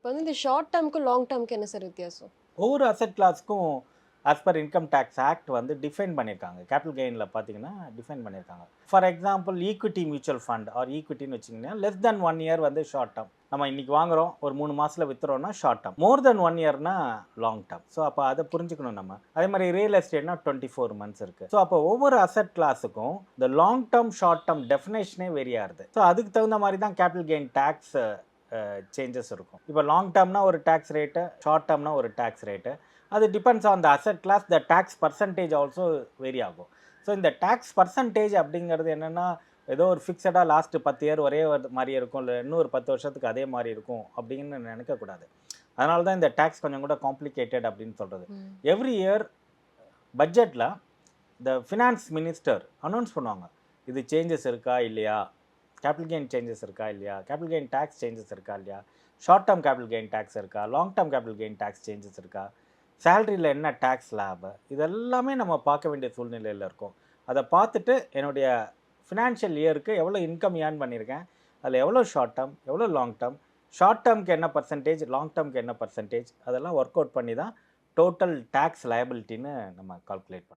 வந்து இந்த short டேர்ம்க்கும், long டேர்ம்க்கு என்ன சார் வித்தியாசம்? ஒவ்வொரு அசெட் கிளாஸ்க்கும் as per income tax act வந்து டிஃபைன் பண்ணியிருக்காங்க. கேபிட்டல் கெயினில் பார்த்தீங்கன்னா டிஃபைன் பண்ணியிருக்காங்க. For example equity mutual fund or ஈக்விட்டின்னு வச்சிங்கன்னா லெஸ் தென் 1 இயர் வந்து ஷார்ட் டேர்ம். நம்ம இன்னைக்கு வாங்குறோம், ஒரு 3 மாசத்துல வித்துறோம்னா ஷார்ட் டேர்ம். மோர் தென் 1 இயர்னா லாங் டேர்ம். ஸோ அப்போ அதை புரிஞ்சுக்கணும் நம்ம. அதே மாதிரி ரியல் எஸ்டேட்னா 24 மந்த்ஸ் இருக்கு. ஸோ அப்போ ஒவ்வொரு அசெட் கிளாஸுக்கும் இந்த long term, short term டெஃபினேஷனே vary ஆகுது. ஸோ அதுக்கு தகுந்த மாதிரி தான் கேபிட்டல் கெயின் டேக்ஸ் சேஞ்சஸ் இருக்கும். இப்போ லாங் டேர்ம்னா ஒரு டேக்ஸ் ரேட்டு, ஷார்ட் டேர்ம்னா ஒரு டேக்ஸ் ரேட்டு. அது depends on the asset class, the tax percentage also vary ஆகும். ஸோ இந்த டேக்ஸ் பர்சன்டேஜ் அப்படிங்கிறது என்னென்னா, ஏதோ ஒரு ஃபிக்ஸடாக லாஸ்ட்டு 10 இயர் ஒரே மாதிரி இருக்கும், இல்லை இன்னும் ஒரு 10 வருஷத்துக்கு அதே மாதிரி இருக்கும் அப்படின்னு நினைக்கக்கூடாது. அதனால தான் இந்த டேக்ஸ் கொஞ்சம் கூட காம்ப்ளிகேட்டட் அப்படின்னு சொல்கிறது. எவ்ரி இயர் பட்ஜெட்டில் த ஃபினான்ஸ் மினிஸ்டர் அனௌன்ஸ் பண்ணுவாங்க, இது சேஞ்சஸ் இருக்கா இல்லையா, கேபிட்டல் கெயின் சேஞ்சஸ் இருக்கா இல்லையா, கேபிட்டல் கெயின் டேக்ஸ் சேஞ்சஸ் இருக்கா இல்லையா, short term capital gain tax இருக்கா, long term capital gain tax changes இருக்கா, சேலரியில் என்ன டேக்ஸ் லேபு, இதெல்லாமே நம்ம பார்க்க வேண்டிய சூழ்நிலையில் இருக்கும். அதை பார்த்துட்டு என்னுடைய ஃபினான்ஷியல் இயருக்கு எவ்வளோ இன்கம் ஏர்ன் பண்ணியிருக்கேன், அதில் எவ்வளோ ஷார்ட் டேர்ம், எவ்வளோ லாங் டேர்ம், ஷார்ட் டேர்முக்கு என்ன பர்சன்டேஜ், லாங் டேர்முக்கு என்ன பர்சன்டேஜ், அதெல்லாம் ஒர்க் அவுட் பண்ணி தான் டோட்டல் டேக்ஸ் லயபிலிட்டின்னு நம்ம கால்குலேட் பண்ணோம்.